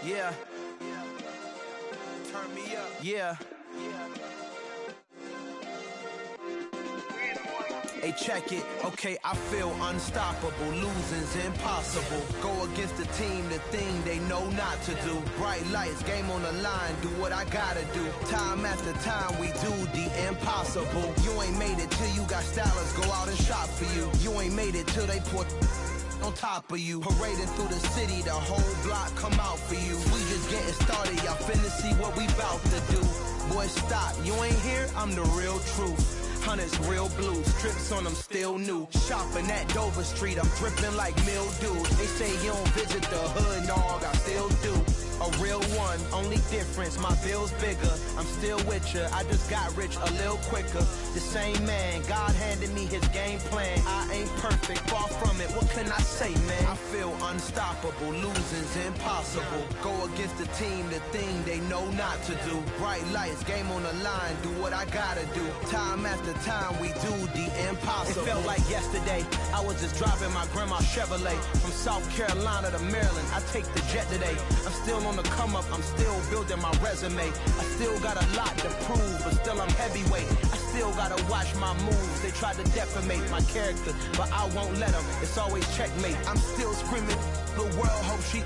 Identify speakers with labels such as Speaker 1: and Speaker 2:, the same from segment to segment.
Speaker 1: Yeah. Turn me up. Yeah. Hey, check it. Okay, I feel unstoppable. Losing's impossible. Go against the team, the thing they know not to do. Bright lights, game on the line, do what I gotta do. Time after time, we do the impossible. You ain't made it till you got stylers go out and shop for you. You ain't made it till they put on top of you. Parading through the city, the whole block come out for you. We just getting started, y'all finna see what we bout to do. Boy, stop, you ain't here, I'm the real truth. Hunters, real blue, strips on them still new. Shopping at Dover Street, I'm dripping like mildew. They say you don't visit the hood, dog, I still do. A real one, only difference, my bill's bigger. I'm still with ya, I just got rich a little quicker. The same man, God handed me his game plan. I ain't perfect, far from it, what can I say, man? I feel unstoppable, losing's impossible. Go against the team, the thing they know not to do. Bright lights, game on the line, do what I gotta do. Time after time, we do the impossible. It felt like yesterday, I was just driving my grandma's Chevrolet. From South Carolina to Maryland, I take the jet today. I'm still on the come up, I'm still building my resume. I still got a lot to prove, but still I'm heavyweight. I still gotta watch my moves. They tried to defamate my character, but I won't let them. It's always checkmate. I'm still screaming, the world hope she.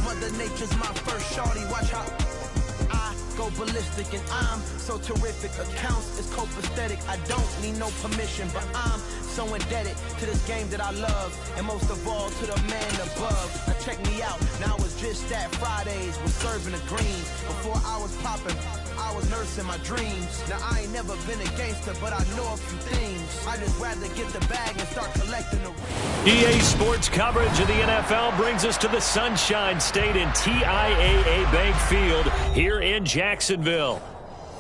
Speaker 1: Mother Nature's my first shorty. Watch how I go ballistic, and I'm so terrific. Accounts is copacetic. I don't need no permission, but I'm so indebted to this game that I love, and most of all to the man above. Now check me out, now it's just that Fridays was serving the greens. Before I was popping, I was nursing my dreams. Now I ain't never been a gangster, but I know a few things. I just rather get the bag and start collecting the
Speaker 2: EA Sports coverage of the NFL brings us to the Sunshine State in TIAA Bank Field here in Jacksonville.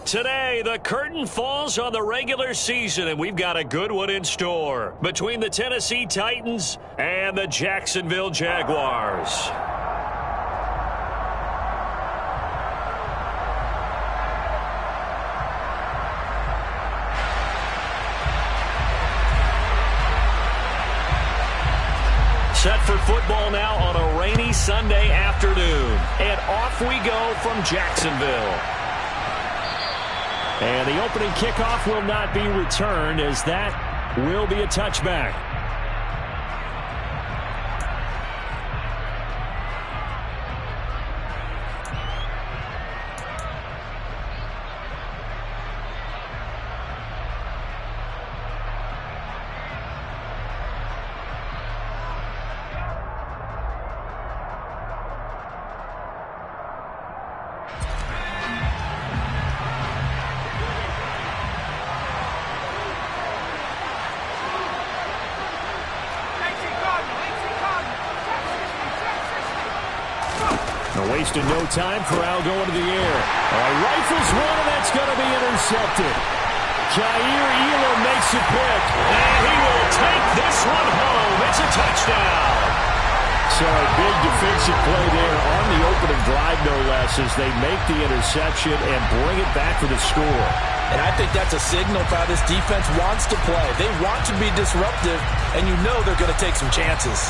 Speaker 2: Today, the curtain falls on the regular season, and we've got a good one in store between the Tennessee Titans and the Jacksonville Jaguars. Set for football now on a rainy Sunday afternoon. And off we go from Jacksonville. And the opening kickoff will not be returned, as that will be a touchback. Wasting no time. Corral going to the air. Rifles one, and that's going to be intercepted. Jair Elam makes a pick, and he will take this one home. It's a touchdown. So a big defensive play there on the opening drive, no less, as they make the interception and bring it back for the score.
Speaker 3: And I think that's a signal for how this defense wants to play. They want to be disruptive, and you know they're going to take some chances.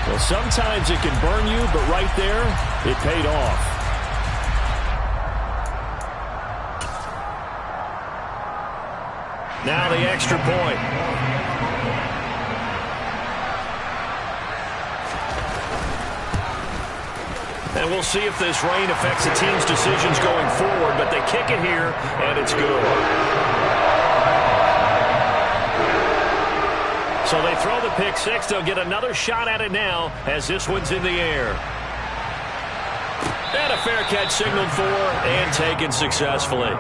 Speaker 2: Well, sometimes it can burn you, but right there, it paid off. Now the extra point. And we'll see if this rain affects the team's decisions going forward, but they kick it here, and it's good. So they throw the pick six. They'll get another shot at it now as this one's in the air. And a fair catch signaled for and taken successfully.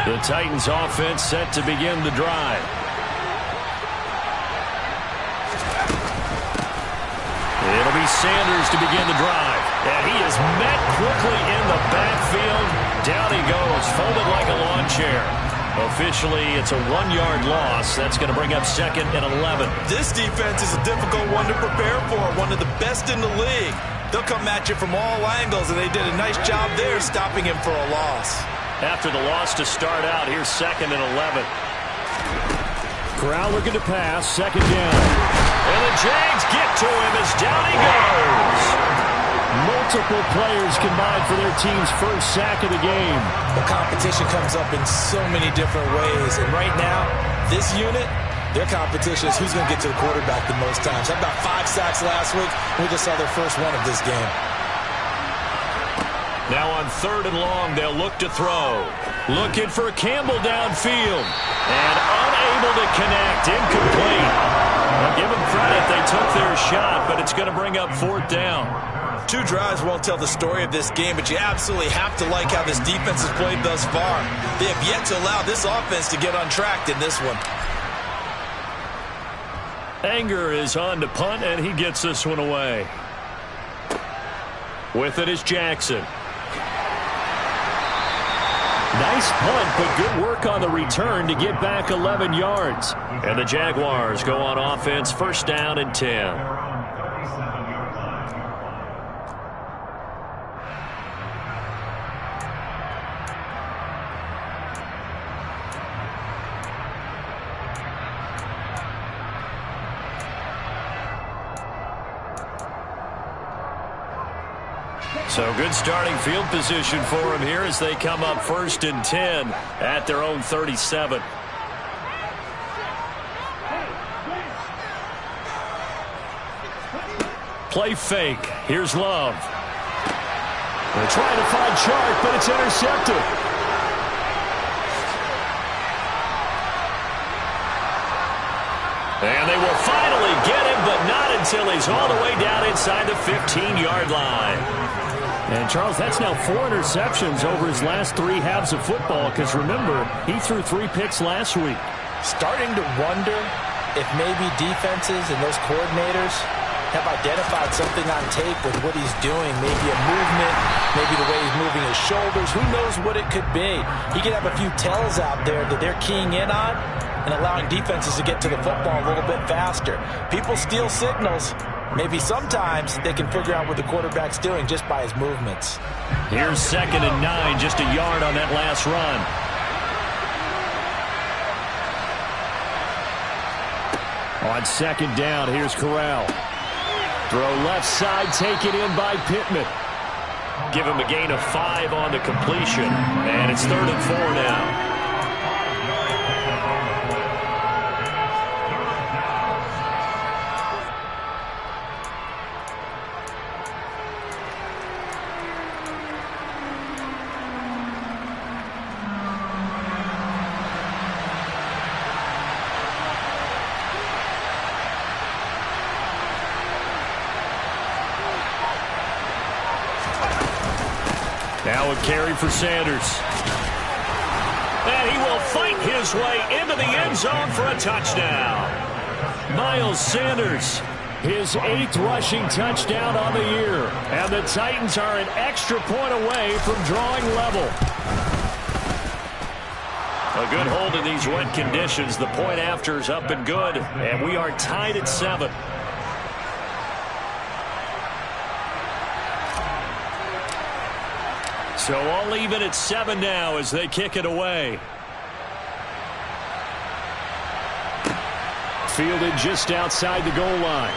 Speaker 2: The Titans offense set to begin the drive. It'll be Sanders to begin the drive. And he is met quickly in the backfield. Down he goes, folded like a lawn chair. Officially, it's a 1-yard loss. That's going to bring up 2nd and 11.
Speaker 3: This defense is a difficult one to prepare for, one of the best in the league. They'll come at you from all angles, and they did a nice job there stopping him for a loss.
Speaker 2: after the loss to start out. Here's 2nd and 11. Corral looking to pass, 2nd down. And the Jags get to him as down he goes. Multiple players combined for their team's first sack of the game.
Speaker 3: The competition comes up in so many different ways. And right now, this unit, their competition is who's going to get to the quarterback the most times. Had about 5 sacks last week. We just saw their first one of this game.
Speaker 2: Now on 3rd and long, they'll look to throw. Looking for Campbell downfield. And unable to connect. Incomplete. I'll give them credit. They took their shot, but it's going to bring up 4th down.
Speaker 3: 2 drives won't tell the story of this game, but you absolutely have to like how this defense has played thus far. They have yet to allow this offense to get untracked in this one.
Speaker 2: Anger is on to punt, and he gets this one away. With it is Jackson. Nice punt, but good work on the return to get back 11 yards. And the Jaguars go on offense, 1st down and 10. So good starting field position for them here as they come up 1st and 10 at their own 37. Play fake. Here's Love. They're trying to find Chark, but it's intercepted. And they will finally get him, but not until he's all the way down inside the 15-yard line. And, Charles, that's now 4 interceptions over his last 3 halves of football because, remember, he threw 3 picks last week.
Speaker 3: Starting to wonder if maybe defenses and those coordinators have identified something on tape with what he's doing. Maybe a movement, maybe the way he's moving his shoulders. Who knows what it could be? He could have a few tells out there that they're keying in on and allowing defenses to get to the football a little bit faster. People steal signals. Maybe sometimes they can figure out what the quarterback's doing just by his movements.
Speaker 2: Here's 2nd and 9, just a yard on that last run. On 2nd down, here's Corral. Throw left side, taken in by Pittman. Give him a gain of 5 on the completion. And it's 3rd and 4 now. Now a carry for Sanders. And he will fight his way into the end zone for a touchdown. Miles Sanders, his 8th rushing touchdown on the year. And the Titans are an extra point away from drawing level. A good hold in these wet conditions. The point after is up and good. And we are tied at 7. So all even at 7 now as they kick it away. Fielded just outside the goal line.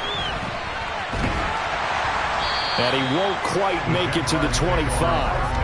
Speaker 2: And he won't quite make it to the 25.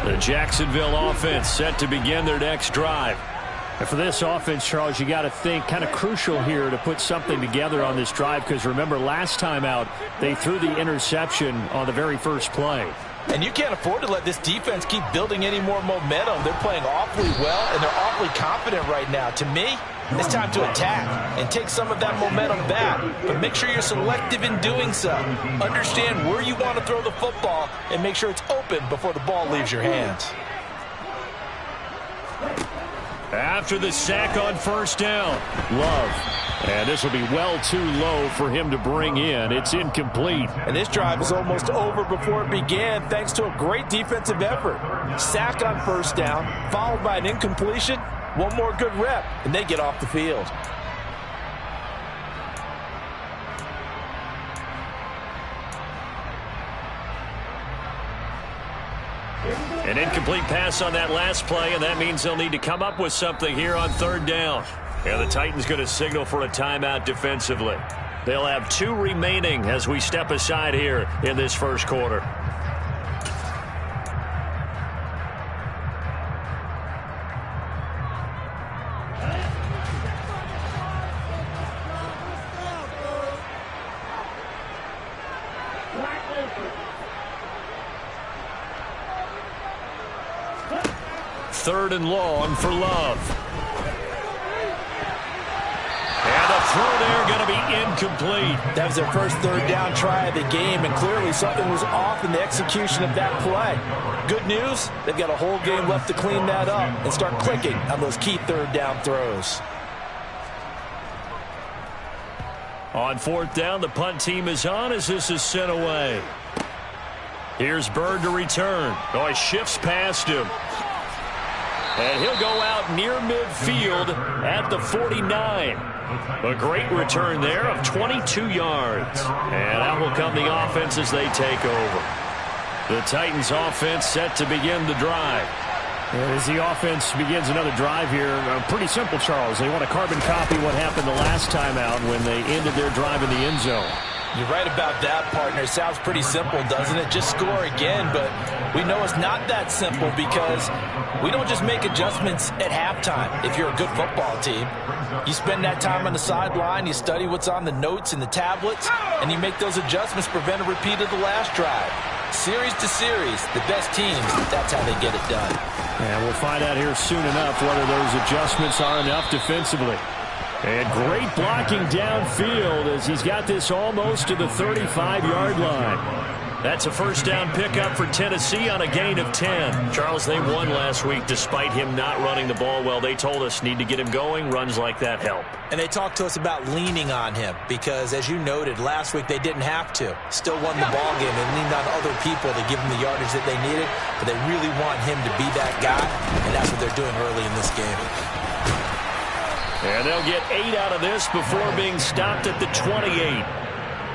Speaker 2: The Jacksonville offense set to begin their next drive. And for this offense, Charles, you got to think kind of crucial here to put something together on this drive because remember last time out they threw the interception on the very first play.
Speaker 3: And you can't afford to let this defense keep building any more momentum. They're playing awfully well, and they're awfully confident right now. To me, it's time to attack and take some of that momentum back. But make sure you're selective in doing so. Understand where you want to throw the football and make sure it's open before the ball leaves your hands.
Speaker 2: After the sack on first down, Love. And this will be well too low for him to bring in. It's incomplete.
Speaker 3: And this drive is almost over before it began thanks to a great defensive effort. Sack on first down, followed by an incompletion. One more good rep, and they get off the field.
Speaker 2: An incomplete pass on that last play, and that means they'll need to come up with something here on third down. And the Titans going to signal for a timeout defensively. They'll have 2 remaining as we step aside here in this first quarter. Third and long for Love. And the throw there going to be incomplete.
Speaker 3: That was their first third down try of the game, and clearly something was off in the execution of that play. Good news, they've got a whole game left to clean that up and start clicking on those key third down throws.
Speaker 2: On fourth down, the punt team is on as this is sent away. Here's Bird to return. Oh, he shifts past him. And he'll go out near midfield at the 49. A great return there of 22 yards. And out will come the offense as they take over. The Titans offense set to begin the drive.
Speaker 4: As the offense begins another drive here, pretty simple, Charles. They want to carbon copy what happened the last time out when they ended their drive in the end zone.
Speaker 3: You're right about that, partner. It sounds pretty simple, doesn't it? Just score again, but we know it's not that simple because we don't just make adjustments at halftime. If you're a good football team, you spend that time on the sideline, you study what's on the notes and the tablets, and you make those adjustments, prevent a repeat of the last drive. Series to series, the best teams, that's how they get it done.
Speaker 4: And we'll find out here soon enough whether those adjustments are enough defensively.
Speaker 2: And great blocking downfield as he's got this almost to the 35-yard line. That's a first down pickup for Tennessee on a gain of 10. Charles, they won last week despite him not running the ball well. They told us need to get him going. Runs like that help.
Speaker 3: And they talked to us about leaning on him because, as you noted, last week they didn't have to. Still won the ball game and leaned on other people to give them the yardage that they needed. But they really want him to be that guy, and that's what they're doing early in this game.
Speaker 2: And they'll get 8 out of this before being stopped at the 28.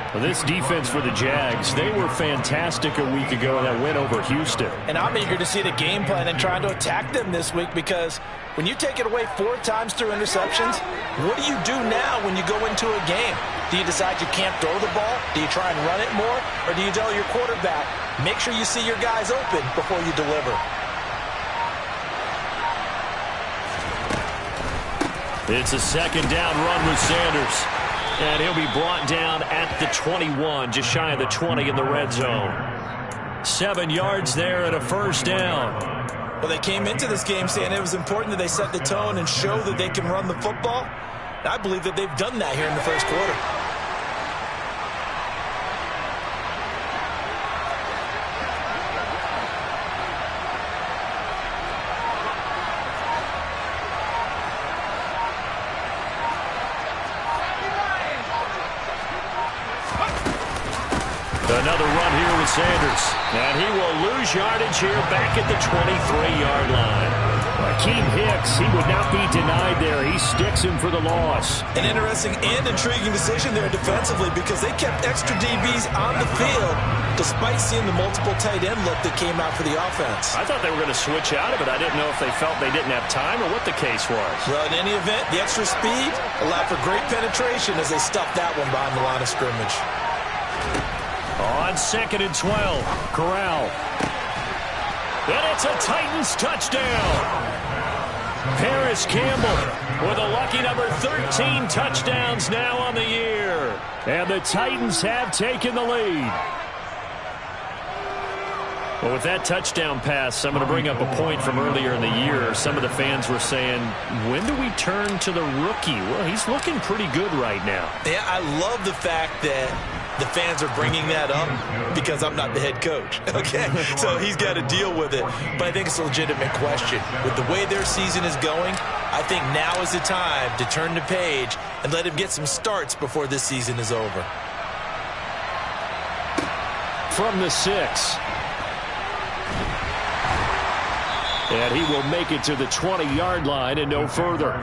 Speaker 4: Well, this defense for the Jags, they were fantastic a week ago in that win over Houston.
Speaker 3: And I'm eager to see the game plan and trying to attack them this week because when you take it away 4 times through interceptions, what do you do now when you go into a game? Do you decide you can't throw the ball? Do you try and run it more? Or do you tell your quarterback, make sure you see your guys open before you deliver?
Speaker 2: It's a second down run with Sanders. And he'll be brought down at the 21, just shy of the 20 in the red zone. 7 yards there and a first down.
Speaker 3: Well, they came into this game saying it was important that they set the tone and show that they can run the football. I believe that they've done that here in the first quarter.
Speaker 2: Another run here with Sanders. And he will lose yardage here back at the 23-yard line.
Speaker 4: Akeem Hicks, he would not be denied there. He sticks him for the loss.
Speaker 3: An interesting and intriguing decision there defensively because they kept extra DBs on the field despite seeing the multiple tight end look that came out for the offense.
Speaker 2: I thought they were going to switch out of it. I didn't know if they felt they didn't have time or what the case was.
Speaker 3: Well, in any event, the extra speed allowed for great penetration as they stuffed that one behind the line of scrimmage.
Speaker 2: On 2nd and 12, Corral. And it's a Titans touchdown. Paris Campbell with a lucky number 13 touchdowns now on the year.
Speaker 4: And the Titans have taken the lead.
Speaker 2: Well, with that touchdown pass, I'm going to bring up a point from earlier in the year. Some of the fans were saying, when do we turn to the rookie? Well, he's looking pretty good right now.
Speaker 3: Yeah, I love the fact that the fans are bringing that up because I'm not the head coach, okay? So he's got to deal with it. But I think it's a legitimate question. With the way their season is going, I think now is the time to turn the page and let him get some starts before this season is over.
Speaker 4: From the 6. And he will make it to the 20-yard line and no further.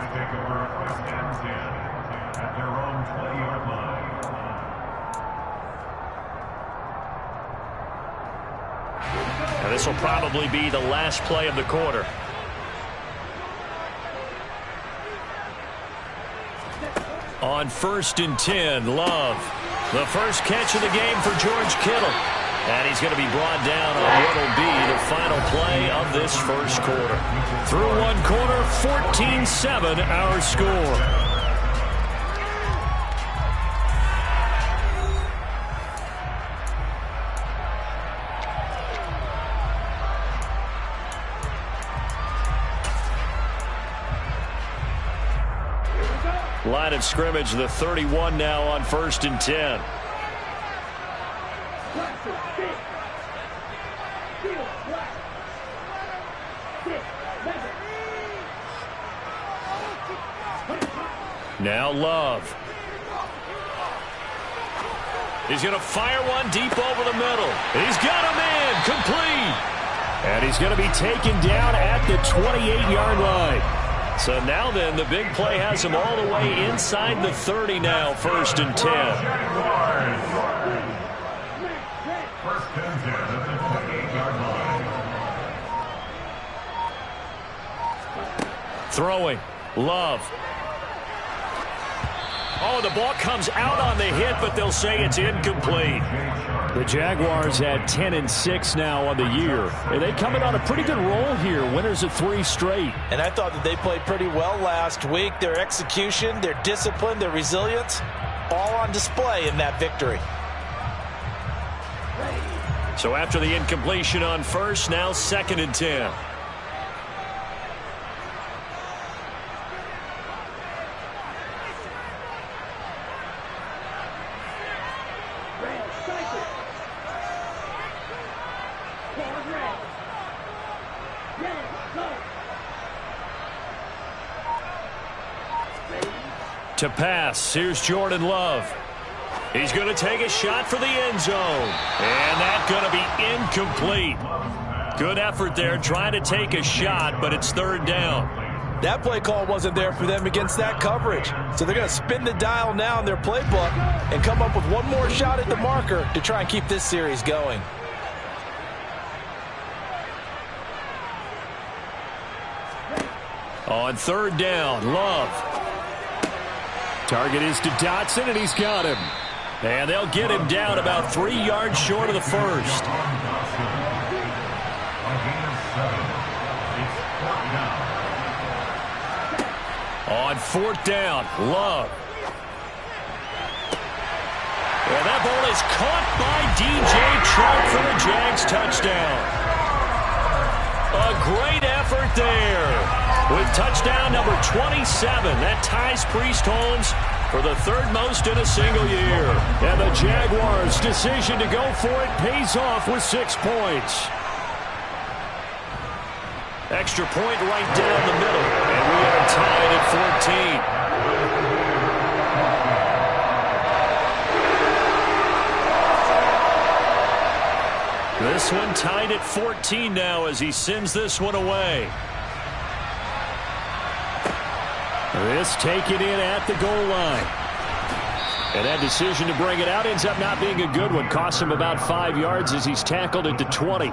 Speaker 4: And this will probably be the last play of the quarter. On 1st and 10, Love. The first catch of the game for George Kittle. And he's going to be brought down on what will be the final play of this first quarter. Through one quarter, 14-7 our score. Line of scrimmage, the 31 now on 1st and 10. Now Love. He's going to fire one deep over the middle. He's got him in, complete. And he's going to be taken down at the 28-yard line. So now then, the big play has him all the way inside the 30 now, 1st and 10. Throwing, Love. Oh, the ball comes out on the hit, but they'll say it's incomplete. The Jaguars at 10-6 now on the year. And they come in on a pretty good roll here. Winners of 3 straight.
Speaker 3: And I thought that they played pretty well last week. Their execution, their discipline, their resilience, all on display in that victory.
Speaker 4: So after the incompletion on 1st, now 2nd and 10. To pass, here's Jordan Love. He's going to take a shot for the end zone. And that's going to be incomplete. Good effort there trying to take a shot, but it's 3rd down.
Speaker 3: That play call wasn't there for them against that coverage. So they're going to spin the dial now in their playbook and come up with one more shot at the marker to try and keep this series going.
Speaker 4: On 3rd down, Love. Target is to Dotson, and he's got him. And they'll get him down about 3 yards short of the 1st. On 4th down, Love. And that ball is caught by DJ Chark for the Jags touchdown. A great effort there. With touchdown number 27, that ties Priest Holmes for the 3rd most in a single year. And the Jaguars' decision to go for it pays off with 6 points. Extra point right down the middle, and we are tied at 14. This one tied at 14 now as he sends this one away. This taken in at the goal line. And that decision to bring it out ends up not being a good one. Costs him about 5 yards as he's tackled at the 20.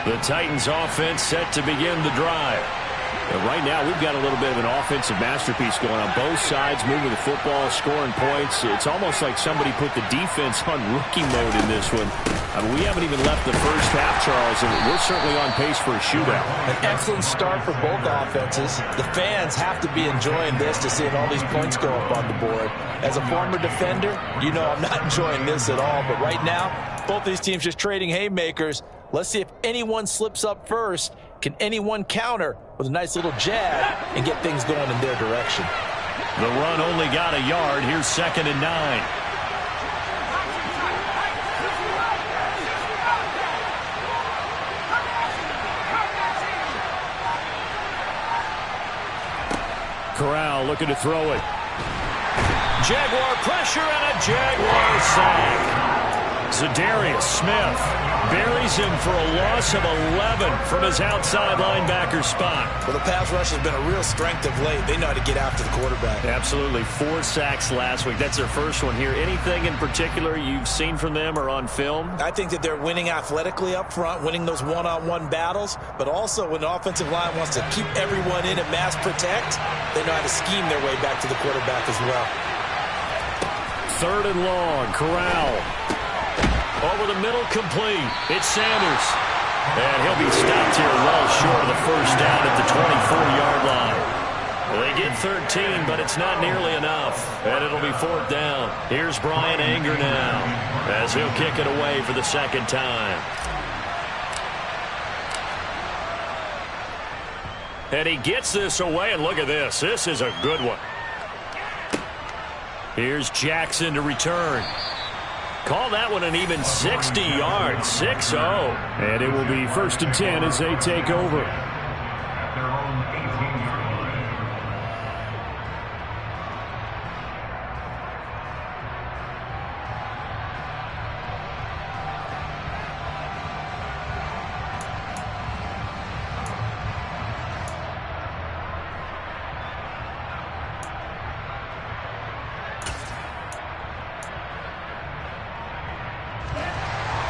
Speaker 4: The Titans offense set to begin the drive.
Speaker 2: And right now, we've got a little bit of an offensive masterpiece going on both sides, moving the football, scoring points. It's almost like somebody put the defense on rookie mode in this one. I mean, we haven't even left the first half, Charles, and we're certainly on pace for a shootout.
Speaker 3: An excellent start for both offenses. The fans have to be enjoying this to seeing all these points go up on the board. As a former defender, you know I'm not enjoying this at all. But right now, both these teams just trading haymakers. Let's see if anyone slips up first. Can anyone counter with a nice little jab and get things going in their direction?
Speaker 4: The run only got a yard. Here's 2nd and 9.
Speaker 2: Corral looking to throw it.
Speaker 4: Jaguar pressure and a Jaguar sack. Zadarius Smith buries him for a loss of 11 from his outside linebacker spot.
Speaker 3: Well, the pass rush has been a real strength of late. They know how to get after the quarterback.
Speaker 2: Absolutely. 4 sacks last week. That's their first one here. Anything in particular you've seen from them or on film?
Speaker 3: I think that they're winning athletically up front, winning those one-on-one battles, but also when the offensive line wants to keep everyone in and mass protect, they know how to scheme their way back to the quarterback as well.
Speaker 2: 3rd and long. Corral.
Speaker 4: Over the middle, complete. It's Sanders. And he'll be stopped here well short of the first down at the 24-yard line. Well, they get 13, but it's not nearly enough. And it'll be 4th down. Here's Brian Anger now as he'll kick it away for the 2nd time. And he gets this away, and look at this. This is a good one. Here's Jackson to return. Call that one an even 60 yards, 6-0.
Speaker 2: And it will be 1st and 10 as they take over.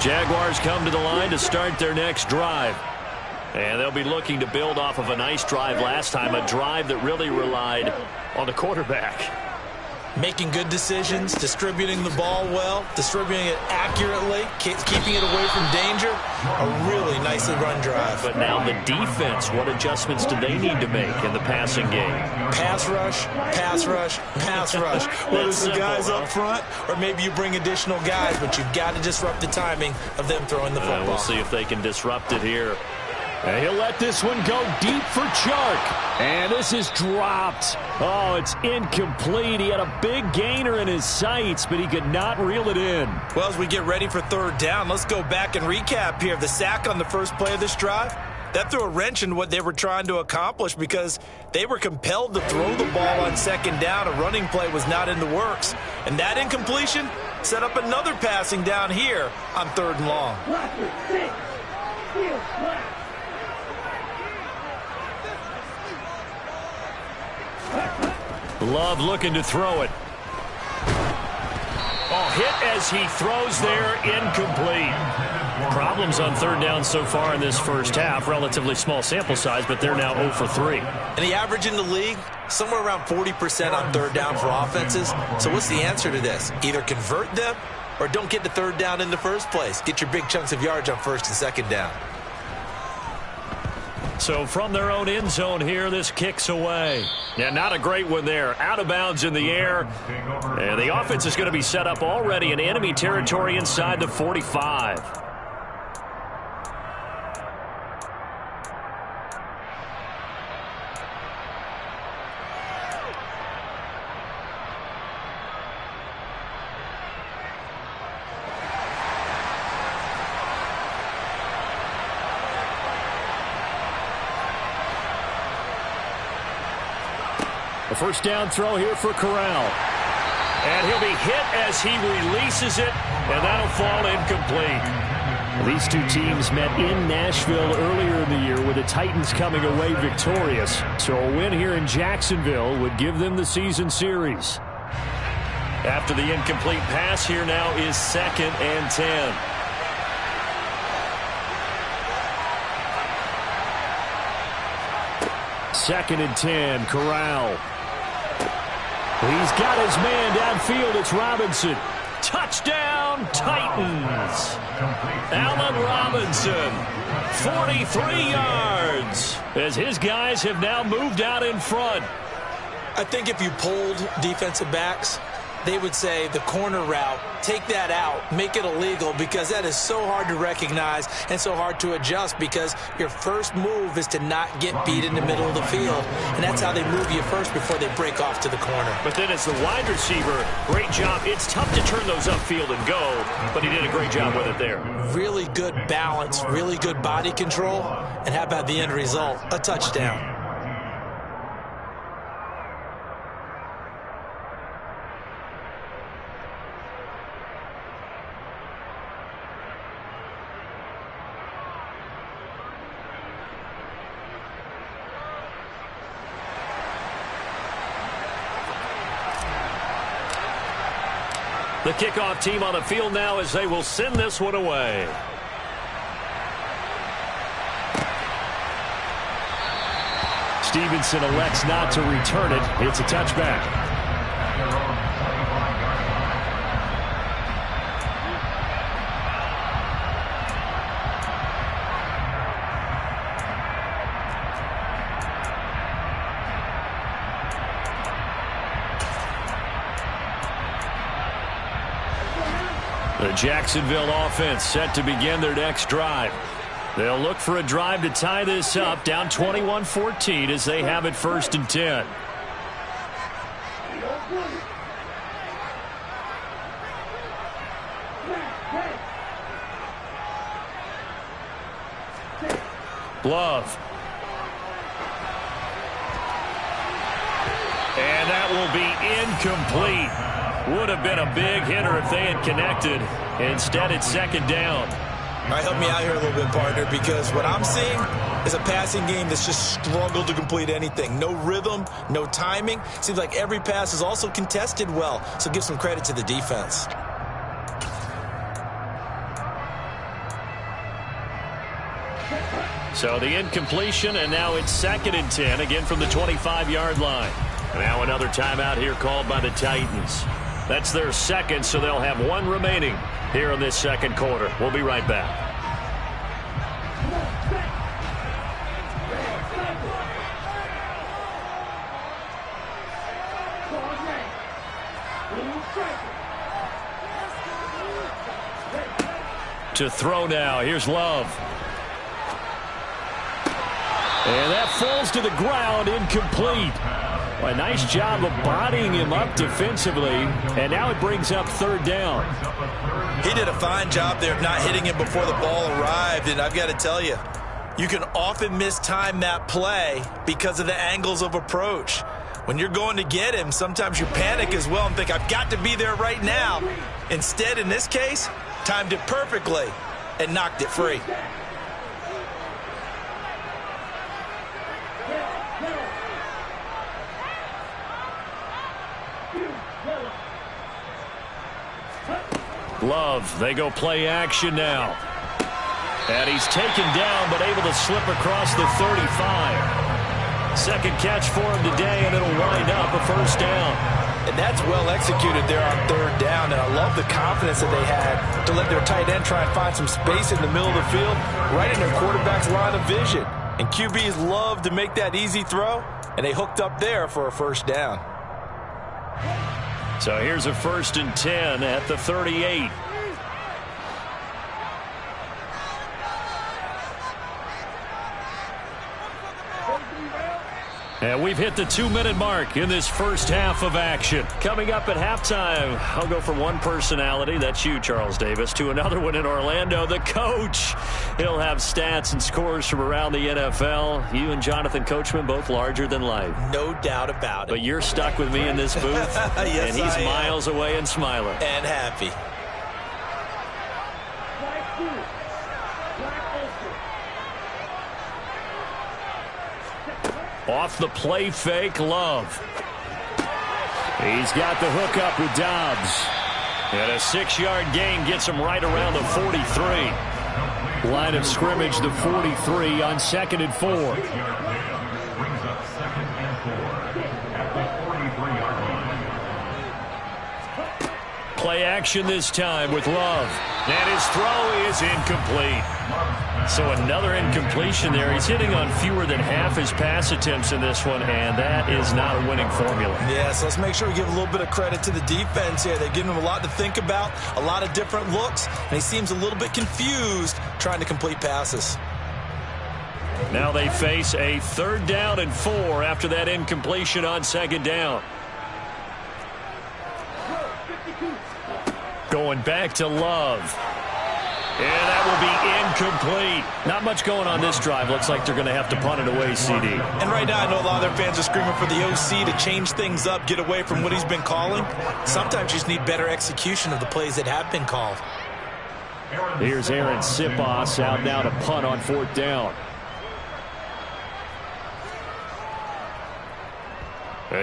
Speaker 4: Jaguars come to the line to start their next drive. And they'll be looking to build off of a nice drive last time, a drive that really relied on the quarterback.
Speaker 3: Making good decisions, distributing the ball well, distributing it accurately, keeping it away from danger. A really nicely run drive.
Speaker 4: But now the defense, what adjustments do they need to make in the passing game?
Speaker 3: Pass rush, pass rush, pass rush. Whether it's the guys up front or maybe you bring additional guys, but you've got to disrupt the timing of them throwing the football.
Speaker 4: We'll see if they can disrupt it here.
Speaker 2: And he'll let this one go deep for Chark. And this is dropped. Oh, it's incomplete. He had a big gainer in his sights, but he could not reel it in.
Speaker 3: Well, as we get ready for 3rd down, let's go back and recap here. The sack on the first play of this drive, that threw a wrench in what they were trying to accomplish because they were compelled to throw the ball on 2nd down. A running play was not in the works. And that incompletion set up another passing down here on 3rd and long.
Speaker 4: Love looking to throw it. Oh, hit as he throws there, incomplete. Problems on 3rd down so far in this first half. Relatively small sample size, but they're now 0 for 3.
Speaker 3: And the average in the league, somewhere around 40% on 3rd down for offenses. So what's the answer to this? Either convert them or don't get to 3rd down in the first place. Get your big chunks of yards on 1st and 2nd down.
Speaker 4: So from their own end zone here, this kicks away. Yeah, not a great one there. Out of bounds in the air. And the offense is going to be set up already in enemy territory inside the 45.
Speaker 2: A first down throw here for Corral.
Speaker 4: And he'll be hit as he releases it, and that'll fall incomplete.
Speaker 2: These two teams met in Nashville earlier in the year with the Titans coming away victorious. So a win here in Jacksonville would give them the season series.
Speaker 4: After the incomplete pass, here now is 2nd and 10.
Speaker 2: 2nd and 10. Corral. He's got his man downfield. It's Robinson. Touchdown, Titans. Allen Robinson, 43 yards, as his guys have now moved out in front.
Speaker 3: I think if you polled defensive backs, they would say the corner route, take that out, make it illegal, because that is so hard to recognize and so hard to adjust, because your first move is to not get beat in the middle of the field, and that's how they move you first before they break off to the corner.
Speaker 2: But then as the wide receiver, great job. It's tough to turn those upfield and go, but he did a great job with it there.
Speaker 3: Really good balance, really good body control, and how about the end result? A touchdown.
Speaker 2: The kickoff team on the field now as they will send this one away. Stevenson elects not to return it. It's a touchback. The Jacksonville offense set to begin their next drive. They'll look for a drive to tie this up, down 21-14 as they have it 1st and 10. Love. And that will be incomplete. Would have been a big hitter if they had connected. Instead, it's 2nd down.
Speaker 3: All right, help me out here a little bit, partner, because what I'm seeing is a passing game that's just struggled to complete anything. No rhythm, no timing. Seems like every pass is also contested well, so give some credit to the defense.
Speaker 2: So the incompletion, and now it's 2nd and 10, again from the 25-yard line. Now another timeout here called by the Titans. That's their second, so they'll have one remaining here in this second quarter. We'll be right back. To throw now. Here's Love. And that falls to the ground, incomplete. A nice job of bodying him up defensively, and now it brings up 3rd down.
Speaker 3: He did a fine job there of not hitting him before the ball arrived, and I've got to tell you, you can often mistime that play because of the angles of approach. When you're going to get him, sometimes you panic as well and think, I've got to be there right now. Instead, in this case, timed it perfectly and knocked it free.
Speaker 2: Love, they go play action now. And he's taken down, but able to slip across the 35. Second catch for him today, and it'll wind up a 1st down.
Speaker 3: And that's well executed there on 3rd down, and I love the confidence that they had to let their tight end try and find some space in the middle of the field, right in their quarterback's line of vision. And QBs love to make that easy throw, and they hooked up there for a 1st down.
Speaker 2: So here's a 1st and 10 at the 38. And we've hit the 2-minute mark in this first half of action. Coming up at halftime, I'll go from one personality, that's you, Charles Davis, to another one in Orlando, the coach. He'll have stats and scores from around the NFL. You and Jonathan Coachman, both larger than life.
Speaker 3: No doubt about it.
Speaker 2: But you're stuck with me in this booth,
Speaker 3: yes,
Speaker 2: and he's miles away and smiling.
Speaker 3: And happy.
Speaker 2: Off the play fake, Love. He's got the hook up with Dobbs. And a 6-yard gain gets him right around the 43. Line of scrimmage, the 43 on 2nd and 4.
Speaker 5: brings up 2nd and 4 at the 43-yard line.
Speaker 4: Play action this time with Love. And his throw is incomplete. So another incompletion there. He's hitting on fewer than half his pass attempts in this one, and that is not a winning formula.
Speaker 3: Yeah, so let's make sure we give a little bit of credit to the defense here. They're giving him a lot to think about, a lot of different looks, and he seems a little bit confused trying to complete passes.
Speaker 4: Now they face a 3rd down and 4 after that incompletion on 2nd down. Going back to Love. And that will be incomplete. Not much going on this drive. Looks like they're going to have to punt it away, CD.
Speaker 3: And right now I know a lot of their fans are screaming for the OC to change things up, get away from what he's been calling. Sometimes you just need better execution of the plays that have been called.
Speaker 4: Here's Aaron Sipos out now to punt on 4th down.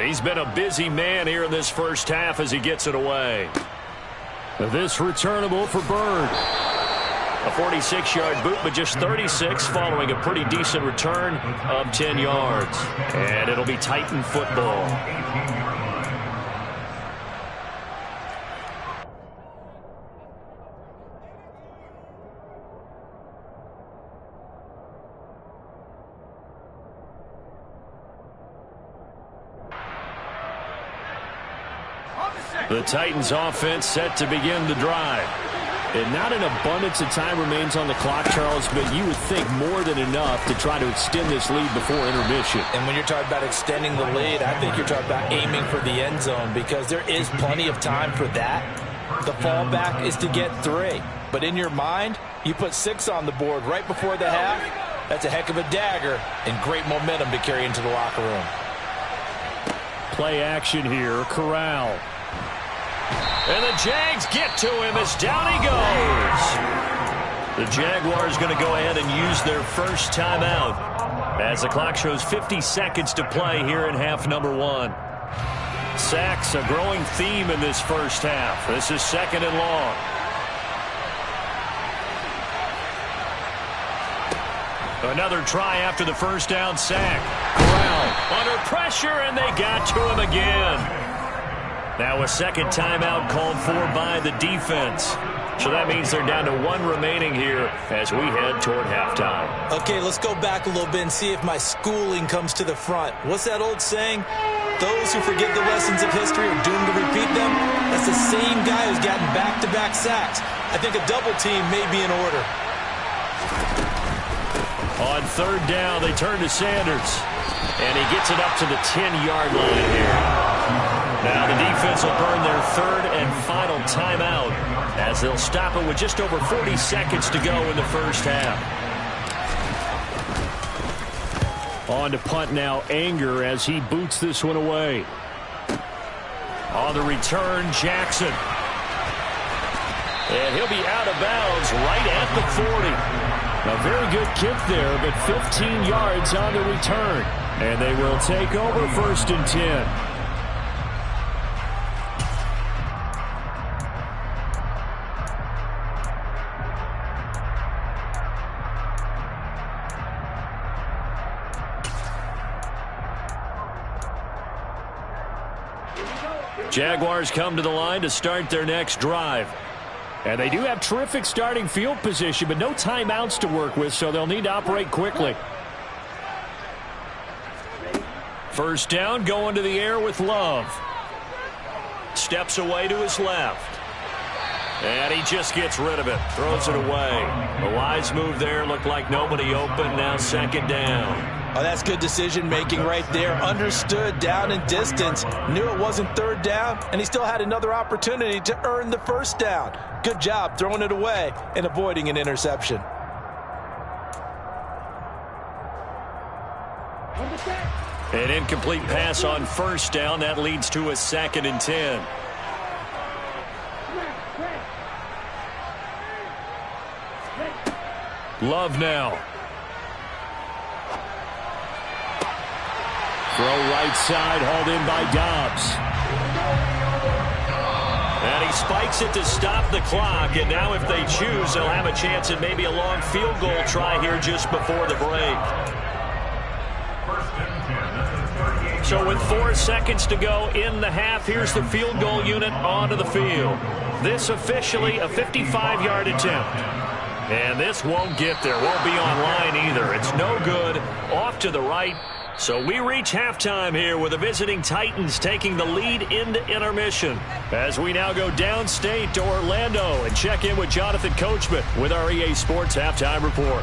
Speaker 4: He's been a busy man here in this first half as he gets it away. This returnable for Bird. A 46-yard boot, but just 36 following a pretty decent return of 10 yards. And it'll be Titan football. The Titans offense set to begin the drive. And not an abundance of time remains on the clock, Charles, but you would think more than enough to try to extend this lead before intermission.
Speaker 3: And when you're talking about extending the lead, I think you're talking about aiming for the end zone because there is plenty of time for that. The fallback is to get 3. But in your mind, you put 6 on the board right before the half. That's a heck of a dagger and great momentum to carry into the locker room.
Speaker 4: Play action here, Corral. And the Jags get to him as down he goes. The Jaguars going to go ahead and use their first timeout as the clock shows 50 seconds to play here in half number 1. Sacks a growing theme in this first half. This is 2nd and long. Another try after the first down sack. Corral under pressure, and they got to him again. Now a second timeout called for by the defense. So that means they're down to 1 remaining here as we head toward halftime.
Speaker 3: Okay, let's go back a little bit and see if my schooling comes to the front. What's that old saying? Those who forget the lessons of history are doomed to repeat them. That's the same guy who's gotten back-to-back sacks. I think a double team may be in order.
Speaker 4: On 3rd down, they turn to Sanders. And he gets it up to the 10-yard line here. Now the defense will burn their 3rd and final timeout as they'll stop it with just over 40 seconds to go in the first half. On to punt now, Anger as he boots this one away. On the return, Jackson. And he'll be out of bounds right at the 40. A very good kick there, but 15 yards on the return. And they will take over 1st and 10. Jaguars come to the line to start their next drive. And they do have terrific starting field position, but no timeouts to work with, so they'll need to operate quickly. First down, going to the air with Love. Steps away to his left. And he just gets rid of it. Throws it away. A wise move there. Looked like nobody open. Now 2nd down.
Speaker 3: Oh, that's good decision-making right there. Understood down and distance. Knew it wasn't 3rd down, and he still had another opportunity to earn the 1st down. Good job throwing it away and avoiding an interception.
Speaker 4: An incomplete pass on 1st down. That leads to a 2nd and 10. Love now. Throw right side, hauled in by Dobbs. And he spikes it to stop the clock. And now if they choose, they'll have a chance at maybe a long field goal try here just before the break.
Speaker 5: 1st and 10.
Speaker 4: So with 4 seconds to go in the half, here's the field goal unit onto the field. This officially a 55-yard attempt. And this won't get there. Won't be on line either. It's no good. Off to the right. So we reach halftime here with the visiting Titans taking the lead into intermission. As we now go downstate to Orlando and check in with Jonathan Coachman with our EA Sports Halftime Report.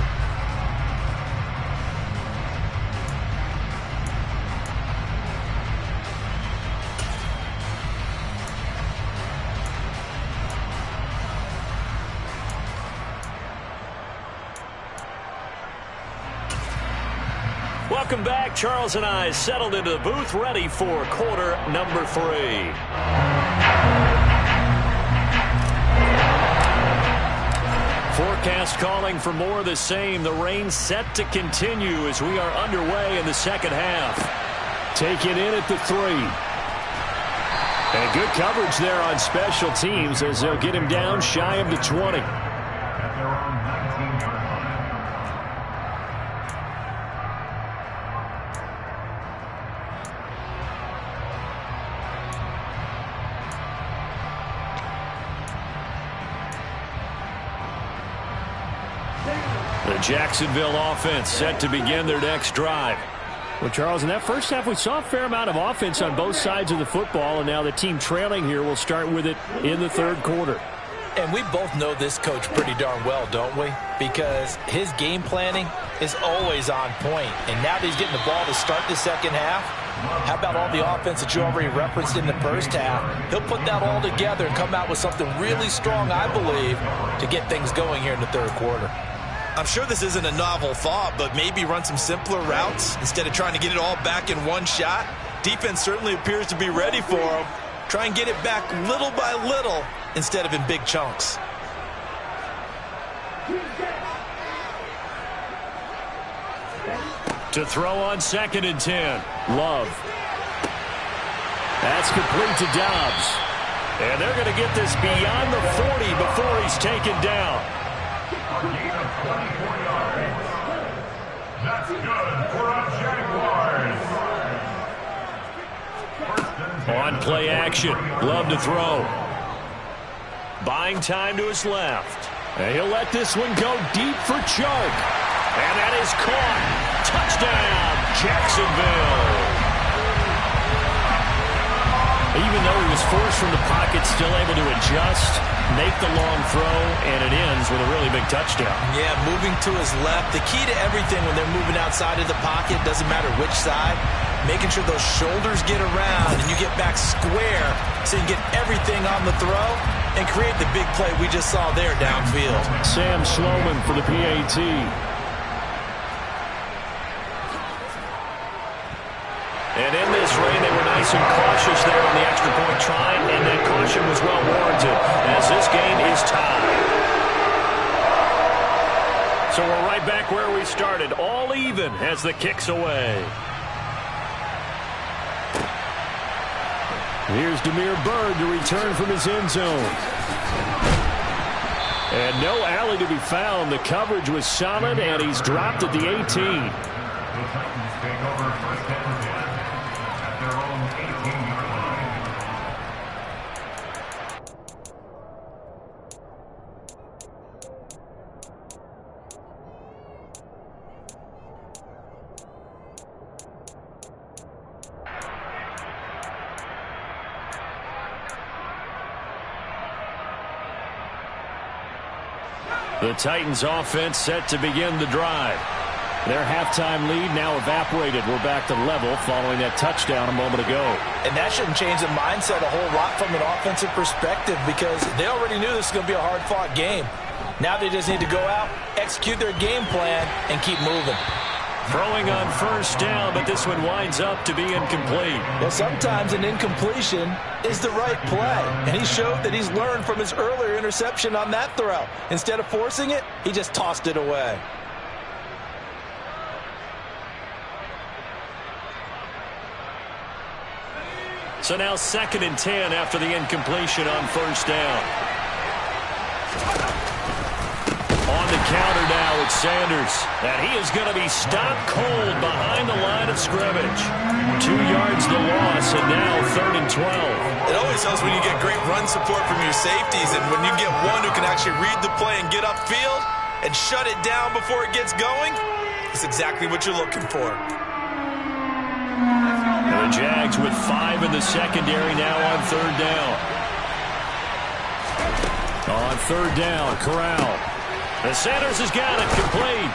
Speaker 4: Welcome back. Charles and I settled into the booth, ready for quarter number 3. Forecast calling for more of the same. The rain set to continue as we are underway in the second half. Take it in at the 3. And good coverage there on special teams as they'll get him down shy of the 20.
Speaker 5: At their own 19-yard line.
Speaker 4: The Jacksonville offense set to begin their next drive.
Speaker 2: Well, Charles, in that first half, we saw a fair amount of offense on both sides of the football, and now the team trailing here will start with it in the third quarter.
Speaker 3: And we both know this coach pretty darn well, don't we? Because his game planning is always on point. And now that he's getting the ball to start the second half, how about all the offense that you already referenced in the first half? He'll put that all together and come out with something really strong, I believe, to get things going here in the third quarter.
Speaker 6: I'm sure this isn't a novel thought, but maybe run some simpler routes instead of trying to get it all back in one shot. Defense certainly appears to be ready for him. Try and get it back little by little instead of in big chunks.
Speaker 4: To throw on 2nd and 10.
Speaker 2: Love. That's complete to Dobbs.
Speaker 4: And they're going to get this beyond the 40 before he's taken down.
Speaker 5: A gain of 24 yards. That's good for a Jaguars.
Speaker 4: On play action. Love to throw. Buying time to his left. And he'll let this one go deep for Chark. And that is caught. Touchdown, Jacksonville. Even though he was forced from the pocket, still able to adjust, make the long throw, and it ends with a really big touchdown.
Speaker 6: Yeah, moving to his left. The key to everything when they're moving outside of the pocket, doesn't matter which side, making sure those shoulders get around and you get back square so you can get everything on the throw and create the big play we just saw there downfield.
Speaker 2: Sam Sloman for the PAT.
Speaker 4: And in this rain, they were nice and cautious there on the extra point try, and that caution was well warranted as this game is tied. So we're right back where we started, all even as the kick's away.
Speaker 2: Here's Damiere Byrd to return from his end zone. And no alley to be found. The coverage was solid, and he's dropped at the 18.
Speaker 5: The Titans take over 1st and 10 at their own 18-yard line.
Speaker 4: The Titans offense set to begin the drive.
Speaker 2: Their halftime lead now evaporated. We're back to level following that touchdown a moment ago.
Speaker 3: And that shouldn't change the mindset a whole lot from an offensive perspective because they already knew this was going to be a hard-fought game. Now they just need to go out, execute their game plan, and keep moving.
Speaker 4: Throwing on 1st down, but this one winds up to be incomplete.
Speaker 3: Well, sometimes an incompletion is the right play, and he showed that he's learned from his earlier interception on that throw. Instead of forcing it, he just tossed it away.
Speaker 4: So now 2nd and 10 after the incompletion on 1st down. On the counter now with Sanders. And he is going to be stopped cold behind the line of scrimmage. 2 yards the loss, and now 3rd and 12.
Speaker 6: It always helps when you get great run support from your safeties, and when you get one who can actually read the play and get upfield and shut it down before it gets going, it's exactly what you're looking for.
Speaker 4: And the Jags with 5 in the secondary now on 3rd down. On 3rd down, Corral. And Sanders has got it complete.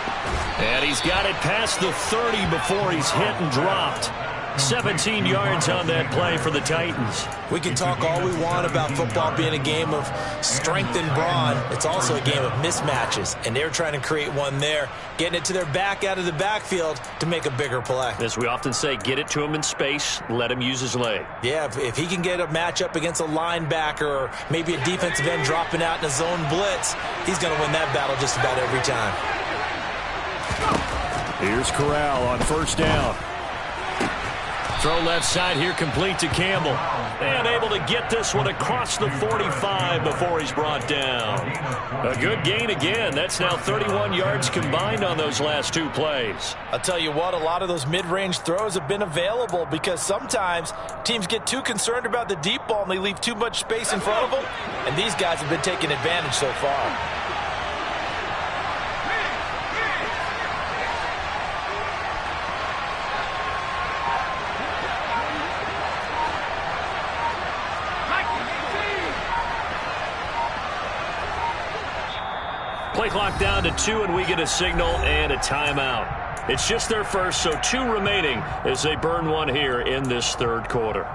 Speaker 4: And he's got it past the 30 before he's hit and dropped. 17 yards on that play for the Titans.
Speaker 6: We can talk all we want about football being a game of strength and brawn. It's also a game of mismatches, and they're trying to create one there, getting it to their back out of the backfield to make a bigger play.
Speaker 4: As we often say, get it to him in space, let him use his leg.
Speaker 6: Yeah, if he can get a matchup against a linebacker or maybe a defensive end dropping out in a zone blitz, he's going to win that battle just about every time.
Speaker 4: Here's Corral on 1st down. Throw left side here, complete to Campbell. And able to get this one across the 45 before he's brought down. A good gain again. That's now 31 yards combined on those last 2 plays.
Speaker 6: I'll tell you what, a lot of those mid-range throws have been available because sometimes teams get too concerned about the deep ball and they leave too much space in front of them. And these guys have been taking advantage so far.
Speaker 4: Play clock down to 2, and we get a signal and a timeout. It's just their first, so 2 remaining as they burn one here in this 3rd quarter.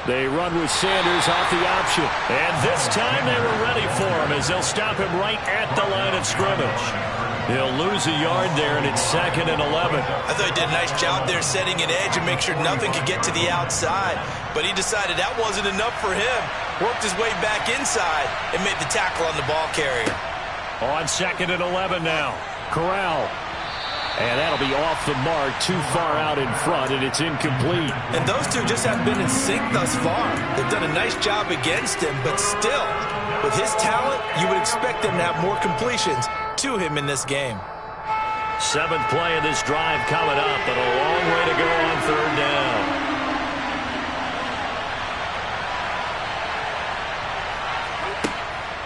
Speaker 4: They run with Sanders off the option. And this time they were ready for him as they'll stop him right at the line of scrimmage. He'll lose a yard there, and it's 2nd and 11.
Speaker 6: I thought he did a nice job there setting an edge and make sure nothing could get to the outside. But he decided that wasn't enough for him. Worked his way back inside and made the tackle on the ball carrier.
Speaker 4: On 2nd and 11 now. Corral. And that'll be off the mark, too far out in front, and it's incomplete.
Speaker 6: And those two just haven't been in sync thus far. They've done a nice job against him, but still, with his talent, you would expect them to have more completions to him in this game.
Speaker 4: 7th play of this drive coming up, but a long way to go on 3rd down.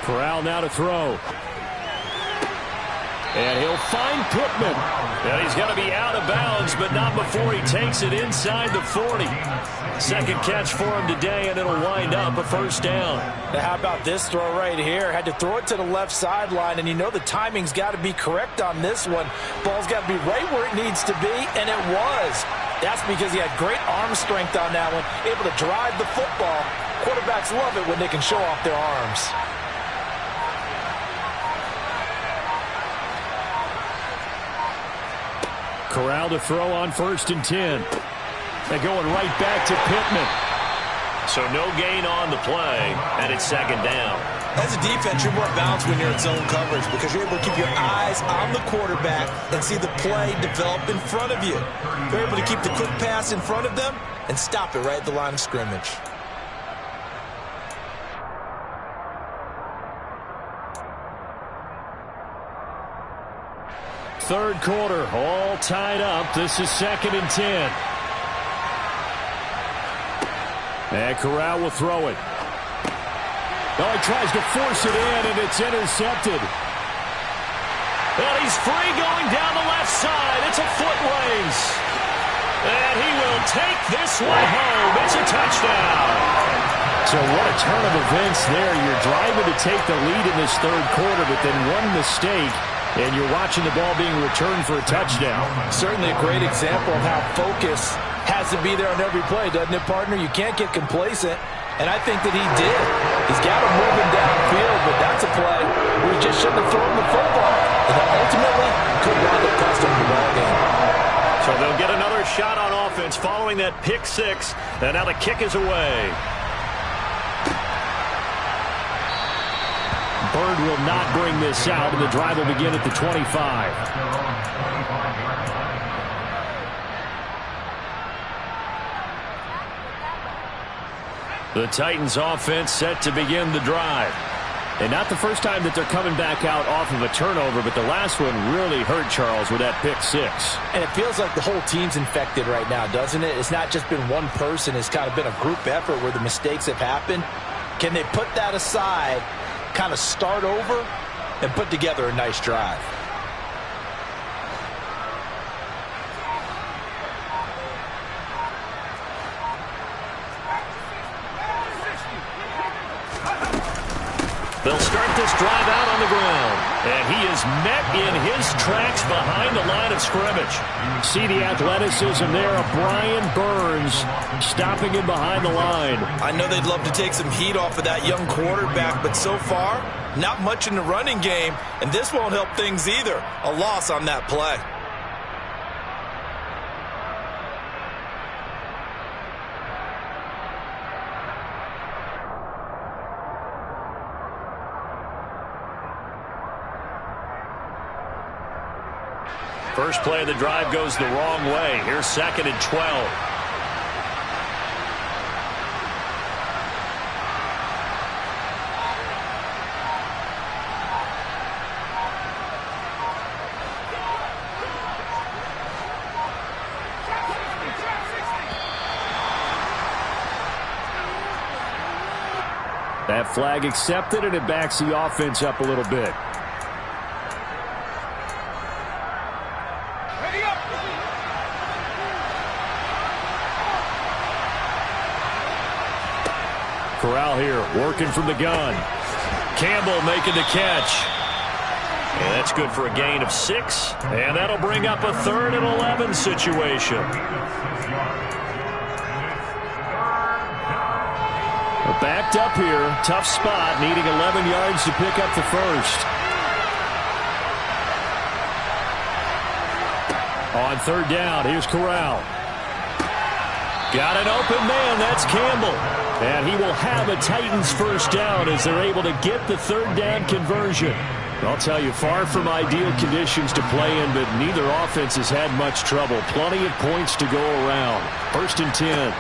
Speaker 4: Corral now to throw. And he'll find Pittman. And he's going to be out of bounds, but not before he takes it inside the 40. 2nd catch for him today, and it'll wind up a 1st down.
Speaker 6: Now, how about this throw right here? Had to throw it to the left sideline, and you know the timing's got to be correct on this one. Ball's got to be right where it needs to be, and it was. That's because he had great arm strength on that one, able to drive the football. Quarterbacks love it when they can show off their arms.
Speaker 4: Corral to throw on 1st and 10. They're going right back to Pittman. So no gain on the play, and it's 2nd down.
Speaker 6: As a defense, you're more balanced when you're in zone coverage because you're able to keep your eyes on the quarterback and see the play develop in front of you. You're able to keep the quick pass in front of them and stop it right at the line of scrimmage.
Speaker 4: Third quarter, all tied up. This is 2nd and 10. And Corral will throw it. Oh, he tries to force it in, and it's intercepted. And he's free going down the left side. It's a foot race. And he will take this one home. It's a touchdown. So what a turn of events there. You're driving to take the lead in this 3rd quarter, but then one mistake, and you're watching the ball being returned for a touchdown.
Speaker 6: Certainly a great example of how focus has to be there on every play, doesn't it, partner? You can't get complacent, and I think that he did. He's got him moving downfield, but that's a play where he just shouldn't have thrown the football. And that ultimately could wind up costing him the ball game.
Speaker 4: So they'll get another
Speaker 2: shot on offense following that pick six. And now the kick is away. Bird will not bring this out, and the drive will begin at the 25. The Titans offense set to begin the drive. And not the first time that they're coming back out off of a turnover, but the last one really hurt Charles with that pick six.
Speaker 3: And it feels like the whole team's infected right now, doesn't it? It's not just been one person. It's kind of been a group effort where the mistakes have happened. Can they put that aside, kind of start over, and put together a nice drive?
Speaker 2: They'll start this drive out on the ground. And he is met in his tracks behind the line of scrimmage.
Speaker 4: See the athleticism there of Brian Burns stopping him behind the line.
Speaker 6: I know they'd love to take some heat off of that young quarterback, but so far, not much in the running game, and this won't help things either. A loss on that play.
Speaker 2: First play of the drive goes the wrong way. Here's 2nd and 12.
Speaker 4: That flag accepted, and it backs the offense up a little bit. Corral here, working from the gun.
Speaker 2: Campbell making the catch. And that's good for a gain of 6. And that'll bring up a 3rd and 11 situation.
Speaker 4: We're backed up here. Tough spot, needing 11 yards to pick up the first. On 3rd down, here's Corral. Got an open man, that's Campbell. And he will have a Titans first down as they're able to get the 3rd down conversion. I'll tell you, far from ideal conditions to play in, but neither offense has had much trouble. Plenty of points to go around. 1st and 10.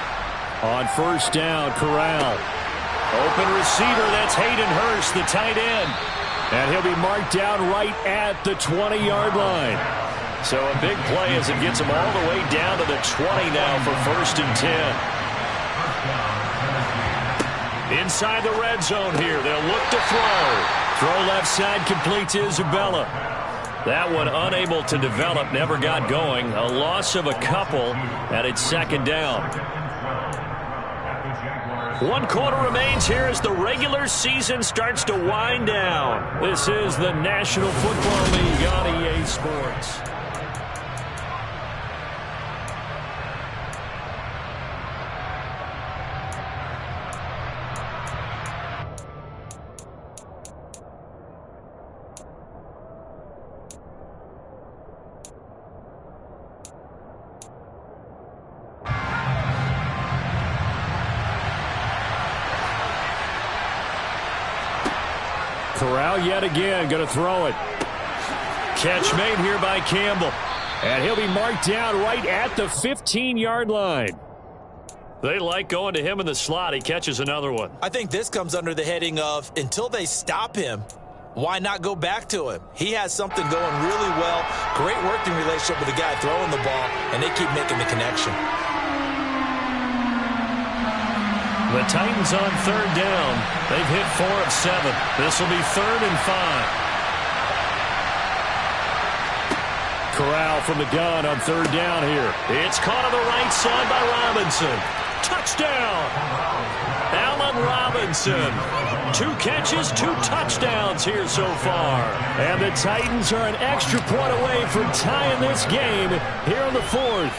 Speaker 4: On 1st down, Corral.
Speaker 2: Open receiver, that's Hayden Hurst, the tight end.
Speaker 4: And he'll be marked down right at the 20-yard line.
Speaker 2: So a big play as it gets him all the way down to the 20 now for 1st and 10. Inside the red zone here, they'll look to throw. Throw left side, complete to Isabella. That one unable to develop, never got going. A loss of a couple, and it's 2nd down. 1 quarter remains here as the regular season starts to wind down. This is the National Football League on EA Sports.
Speaker 4: Corral yet again going to throw it.
Speaker 2: Catch made here by Campbell.
Speaker 4: And he'll be marked down right at the 15-yard line.
Speaker 2: They like going to him in the slot. He catches another one.
Speaker 6: I think this comes under the heading of until they stop him, why not go back to him? He has something going really well. Great working relationship with the guy throwing the ball, and they keep making the connection.
Speaker 2: The Titans on 3rd down. They've hit 4 of 7. This will be 3rd and 5.
Speaker 4: Corral from the gun on 3rd down here.
Speaker 2: It's caught on the right side by Robinson. Touchdown! Allen Robinson. 2 catches, 2 touchdowns here so far.
Speaker 4: And the Titans are an extra point away from tying this game here in the 4th.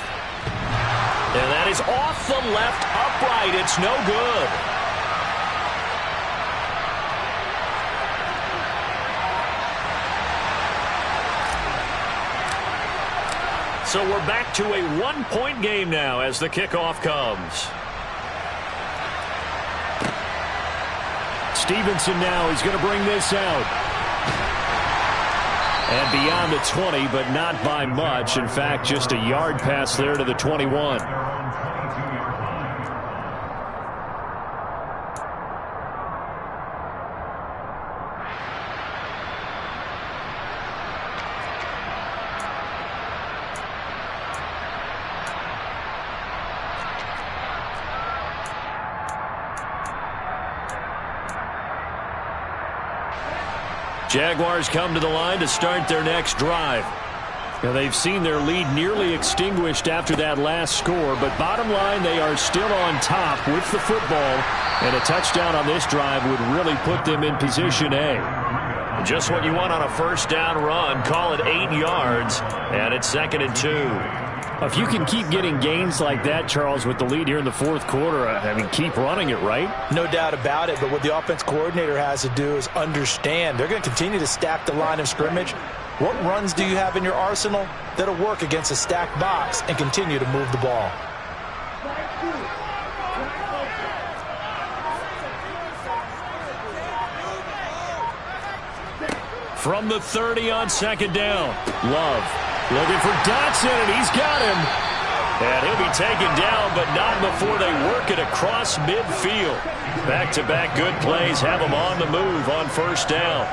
Speaker 2: And that is off the left upright. It's no good.
Speaker 4: So we're back to a one-point game now as the kickoff comes. Stevenson now, he's going to bring this out. And beyond the 20, but not by much. In fact, just a yard pass there to the 21. Jaguars come to the line to start their next drive. Now, they've seen their lead nearly extinguished after that last score, but bottom line, they are still on top with the football, and a touchdown on this drive would really put them in position A. Just what you want on a first down run. Call it 8 yards, and it's 2nd and 2. If you can keep getting gains like that, Charles, with the lead here in the fourth quarter, I mean, keep running it, right?
Speaker 3: No doubt about it, but what the offense coordinator has to do is understand they're going to continue to stack the line of scrimmage. What runs do you have in your arsenal that'll work against a stacked box and continue to move the ball?
Speaker 4: From the 30 on 2nd down, Love looking for Dotson, and he's got him. And he'll be taken down, but not before they work it across midfield. Back-to-back good plays have them on the move on first down.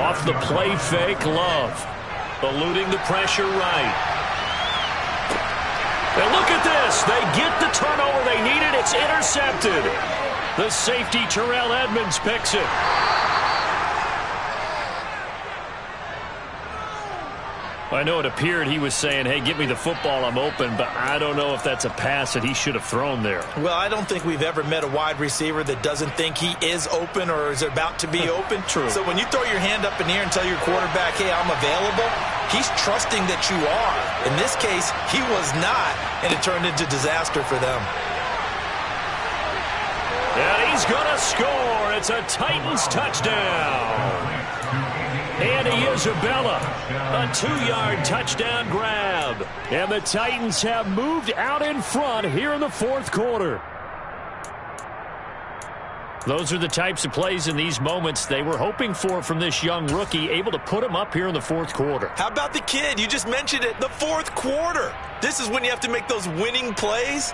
Speaker 4: Off the play fake, Love. Eluding the pressure right. And look at this. They get the turnover they needed. It's intercepted. The safety, Terrell Edmonds, picks it. I know it appeared he was saying, hey, give me the football, I'm open, but I don't know if that's a pass that he should have thrown there.
Speaker 3: Well, I don't think we've ever met a wide receiver that doesn't think he is open or is about to be open.
Speaker 4: True.
Speaker 3: So when you throw your hand up in the air and tell your quarterback, hey, I'm available, he's trusting that you are. In this case, he was not, and it turned into disaster for them.
Speaker 4: And he's going to score. It's a Titans touchdown. Andy Isabella, a 2-yard touchdown grab. And the Titans have moved out in front here in the fourth quarter. Those are the types of plays in these moments they were hoping for from this young rookie, able to put him up here in the fourth quarter.
Speaker 6: How about the kid? You just mentioned it, the fourth quarter. This is when you have to make those winning plays.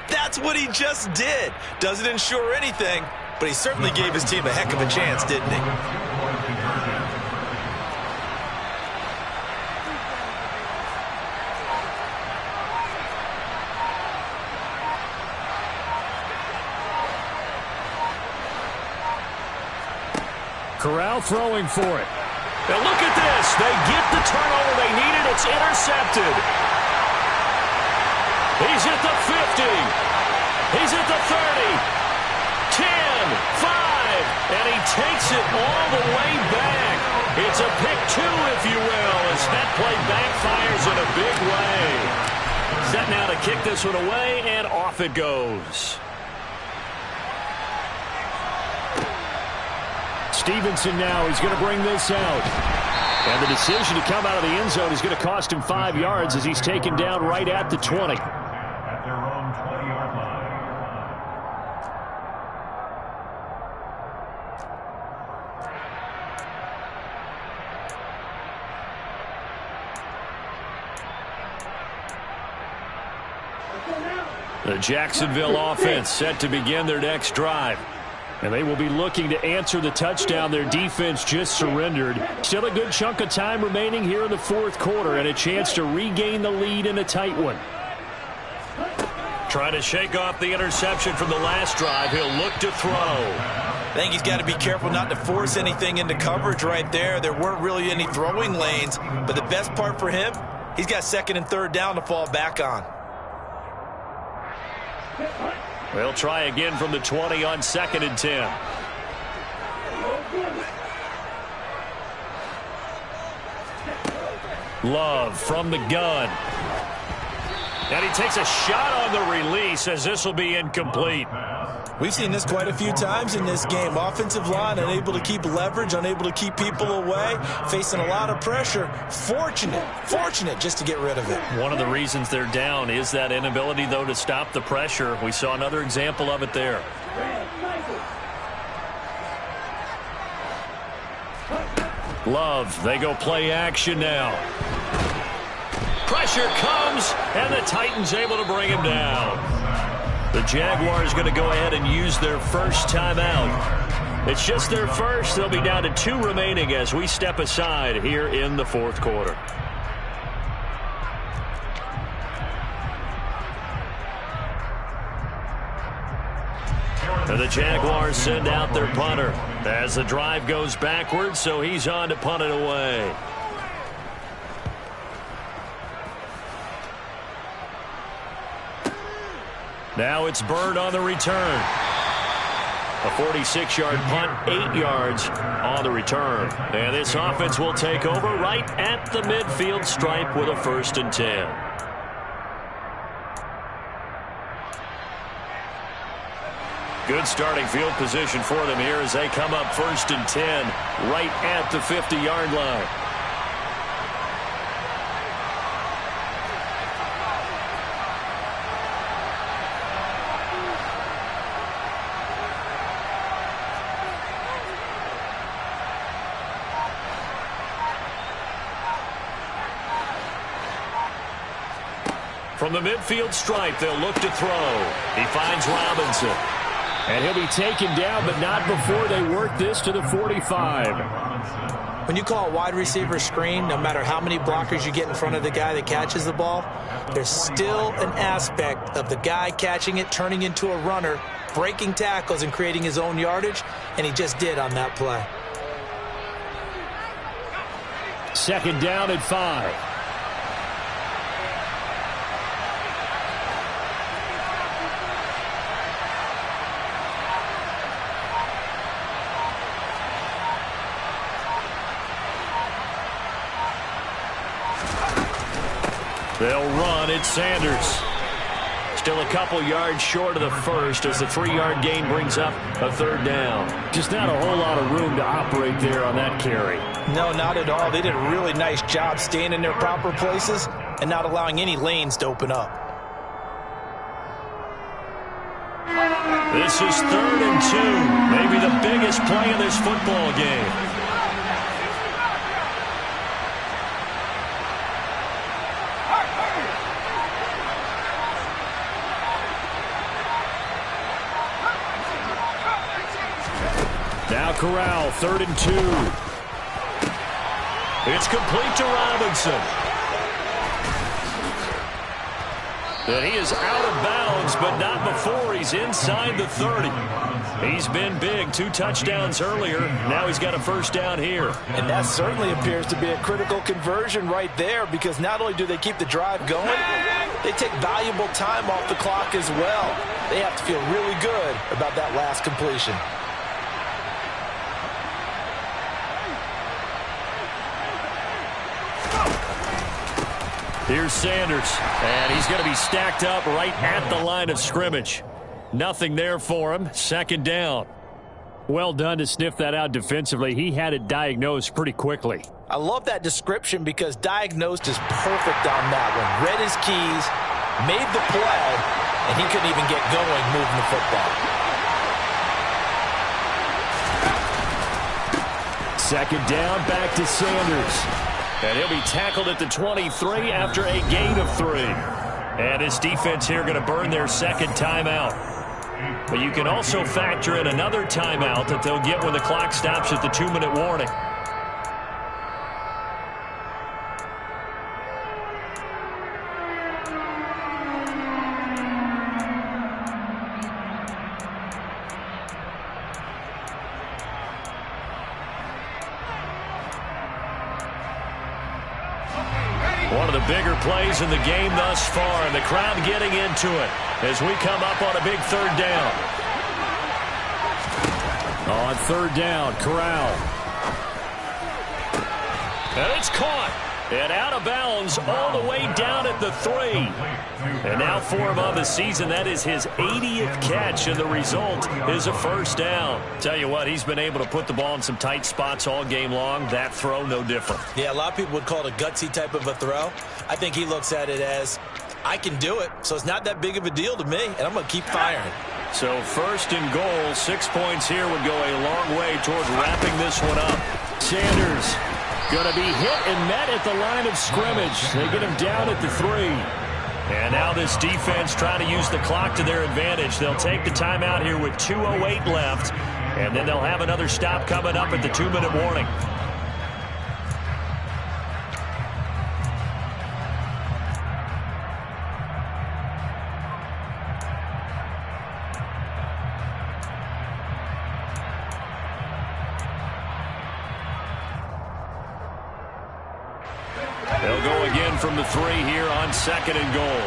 Speaker 6: That's what he just did. Doesn't ensure anything, but he certainly gave his team a heck of a chance, didn't he?
Speaker 4: Corral throwing for it. Now look at this. They get the turnover they needed. It's intercepted. He's at the 50. He's at the 30. 10, 5, and he takes it all the way back. It's a pick 2, if you will, as that play backfires in a big way. Set now to kick this one away, and off it goes. Stevenson now, he's going to bring this out. And the decision to come out of the end zone is going to cost him 5 yards as he's taken down right at the 20.
Speaker 5: At their own 20-yard line.
Speaker 4: The Jacksonville offense set to begin their next drive. And they will be looking to answer the touchdown their defense just surrendered. Still a good chunk of time remaining here in the fourth quarter and a chance to regain the lead in a tight one. Trying to shake off the interception from the last drive. He'll look to throw.
Speaker 6: I think he's got to be careful not to force anything into coverage right there. There weren't really any throwing lanes, but the best part for him, he's got 2nd and 3rd down to fall back on.
Speaker 4: They'll try again from the 20 on 2nd and 10. Love from the gun. And he takes a shot on the release as this will be incomplete.
Speaker 6: We've seen this quite a few times in this game. Offensive line unable to keep leverage, unable to keep people away, facing a lot of pressure. Fortunate just to get rid of it.
Speaker 4: One of the reasons they're down is that inability, though, to stop the pressure. We saw another example of it there. Love, they go play action now. Pressure comes, and the Titans able to bring him down. The Jaguars going to go ahead and use their first timeout. It's just their first. They'll be down to 2 remaining as we step aside here in the fourth quarter. And the Jaguars send out their punter as the drive goes backwards, so he's on to punt it away. Now it's Bird on the return. A 46-yard punt, 8 yards on the return. And this offense will take over right at the midfield stripe with a 1st and 10. Good starting field position for them here as they come up 1st and 10 right at the 50-yard line. From the midfield stripe, they'll look to throw. He finds Robinson.
Speaker 2: And he'll be taken down, but not before they work this to the 45.
Speaker 3: When you call a wide receiver screen, no matter how many blockers you get in front of the guy that catches the ball, there's still an aspect of the guy catching it, turning into a runner, breaking tackles and creating his own yardage, and he just did on that play.
Speaker 2: 2nd down at 5.
Speaker 4: They'll run it, Sanders. Still a couple yards short of the first as the 3-yard gain brings up a 3rd down.
Speaker 2: Just not a whole lot of room to operate there on that carry.
Speaker 3: No, not at all. They did a really nice job staying in their proper places and not allowing any lanes to open up.
Speaker 4: This is 3rd and 2. Maybe the biggest play in this football game.
Speaker 2: Now Corral, 3rd and 2.
Speaker 4: It's complete to Robinson. And he is out of bounds, but not before he's inside the 30. He's been big. 2 touchdowns earlier. Now he's got a 1st down here.
Speaker 3: And that certainly appears to be a critical conversion right there, because not only do they keep the drive going, they take valuable time off the clock as well. They have to feel really good about that last completion.
Speaker 4: Here's Sanders, and he's going to be stacked up right at the line of scrimmage. Nothing there for him. 2nd down.
Speaker 2: Well done to sniff that out defensively. He had it diagnosed pretty quickly.
Speaker 3: I love that description because diagnosed is perfect on that one. Read his keys, made the play, and he couldn't even get going moving the football.
Speaker 2: 2nd down, back to Sanders.
Speaker 4: And he'll be tackled at the 23 after a gain of 3. And his defense here going to burn their 2nd timeout. But you can also factor in another timeout that they'll get when the clock stops at the 2-minute warning. One of the bigger plays in the game thus far, and the crowd getting into it as we come up on a big 3rd down.
Speaker 2: On 3rd down, Corral.
Speaker 4: And it's caught. And out of bounds all the way down at the 3. And now for him on the season, that is his 80th catch, and the result is a first down. Tell you what, he's been able to put the ball in some tight spots all game long. That throw, no different.
Speaker 6: Yeah, a lot of people would call it a gutsy type of a throw. I think he looks at it as, I can do it, so it's not that big of a deal to me, and I'm going to keep firing.
Speaker 4: So first and goal, 6 points here would go a long way toward wrapping this one up. Sanders going to be hit and met at the line of scrimmage. They get him down at the 3. And now this defense trying to use the clock to their advantage. They'll take the timeout here with 2:08 left. And then they'll have another stop coming up at the 2-minute warning. They'll go again from the 3 here on 2nd and goal.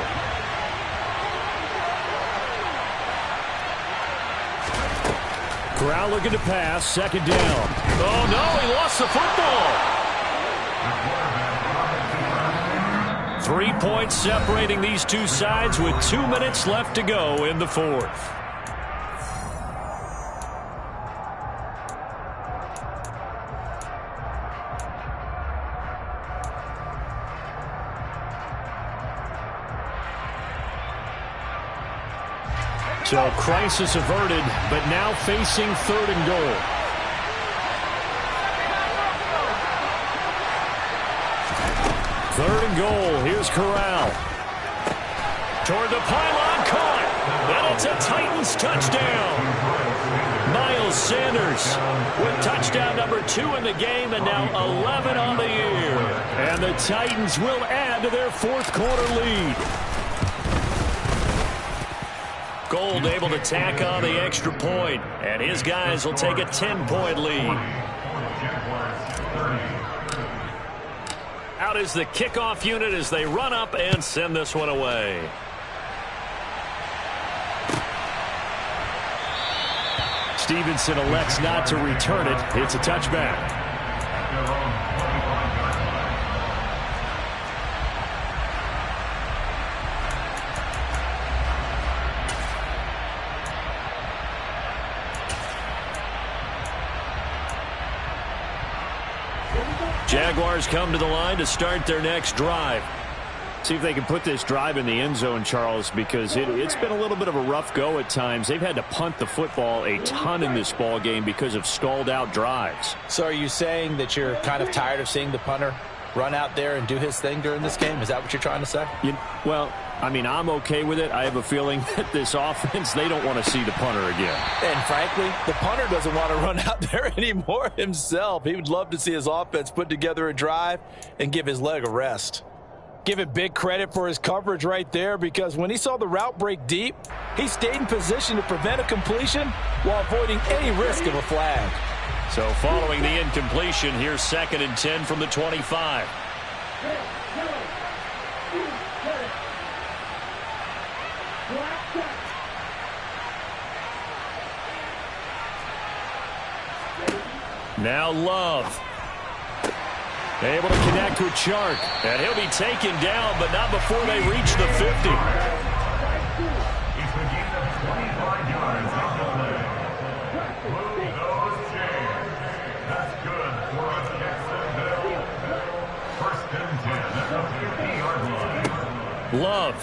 Speaker 4: Corral looking to pass, 2nd down. Oh, no, he lost the football. 3 points separating these two sides with 2 minutes left to go in the 4th. So crisis averted, but now facing 3rd and goal. Third and goal. Here's Corral. Toward the pylon, caught. And it's a Titans touchdown. Miles Sanders with touchdown number 2 in the game, and now 11 on the year. And the Titans will add to their 4th quarter lead. Gold able to tack on the extra point, and his guys will take a 10-point lead. Out is the kickoff unit as they run up and send this one away. Stevenson elects not to return it. It's a touchback. Jaguars come to the line to start their next drive. See if they can put this drive in the end zone, Charles, because it's been a little bit of a rough go at times. They've had to punt the football a ton in this ball game because of stalled-out drives.
Speaker 3: So are you saying that you're kind of tired of seeing the punter run out there and do his thing during this game? Is that what you're trying to say?
Speaker 4: Well, I mean, I'm okay with it. I have a feeling that this offense, they don't want to see the punter again.
Speaker 3: And frankly, the punter doesn't want to run out there anymore himself. He would love to see his offense put together a drive and give his leg a rest. Give it big credit for his coverage right there, because when he saw the route break deep, he stayed in position to prevent a completion while avoiding any risk of a flag.
Speaker 4: So following the incompletion, here's 2nd and 10 from the 25. Now Love. Able to connect with Chark. And he'll be taken down, but not before they reach the 50. Love.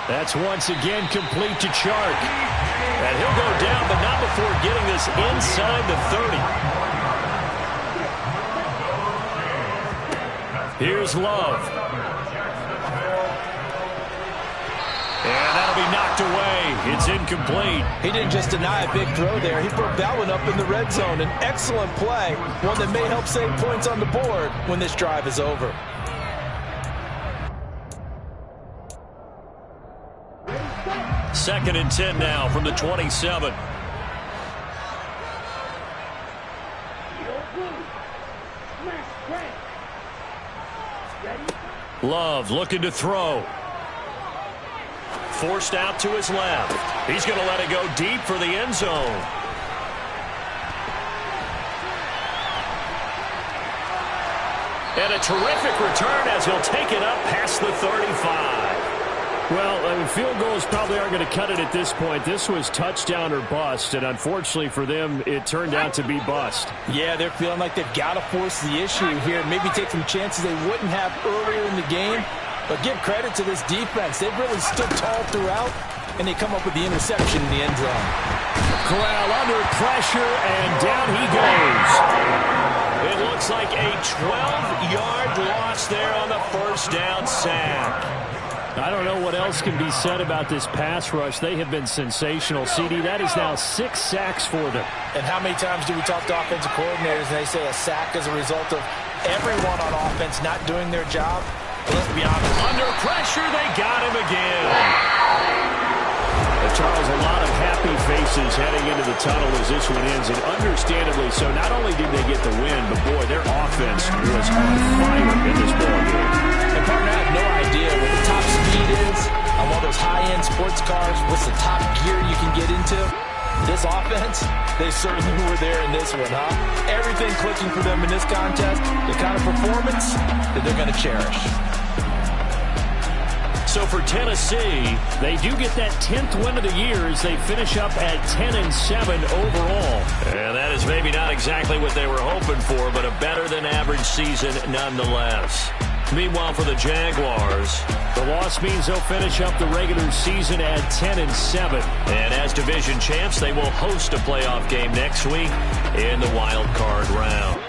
Speaker 4: That's once again complete to Chark. And he'll go down, but not before getting this inside the 30. Here's Love. And that'll be knocked away. It's incomplete.
Speaker 3: He didn't just deny a big throw there. He broke that one up in the red zone. An excellent play, one that may help save points on the board when this drive is over.
Speaker 4: Second and 10 now from the 27. Love looking to throw. Forced out to his left. He's going to let it go deep for the end zone. And a terrific return as he'll take it up past the 35.
Speaker 2: Well, I mean, field goals probably aren't going to cut it at this point. This was touchdown or bust, and unfortunately for them, it turned out to be bust.
Speaker 3: Yeah, they're feeling like they've got to force the issue here. Maybe take some chances they wouldn't have earlier in the game. But give credit to this defense. They've really stood tall throughout, and they come up with the interception in the end zone.
Speaker 2: Corral under pressure, and down he goes.
Speaker 4: It looks like a 12-yard loss there on the first down sack.
Speaker 2: I don't know what else can be said about this pass rush. They have been sensational, CD. That is now 6 sacks for them.
Speaker 3: And how many times do we talk to offensive coordinators and they say a sack is a result of everyone on offense not doing their job? But let's be honest.
Speaker 4: Under pressure, they got him again.
Speaker 2: Charles, a lot of happy faces heading into the tunnel as this one ends, and understandably so. Not only did they get the win, but, boy, their offense was on fire in this ballgame.
Speaker 3: And, partner, I have no idea what the top speed is on one of those high-end sports cars. What's the top gear you can get into? This offense, they certainly were there in this one, huh? Everything clicking for them in this contest, the kind of performance that they're going to cherish.
Speaker 4: So for Tennessee,
Speaker 2: they do get that 10th win of the year as they finish up at 10-7 overall.
Speaker 4: And that is maybe not exactly what they were hoping for, but a better-than-average season nonetheless. Meanwhile, for the Jaguars,
Speaker 2: the loss means they'll finish up the regular season at 10-7.
Speaker 4: And as division champs, they will host a playoff game next week in the wild card round.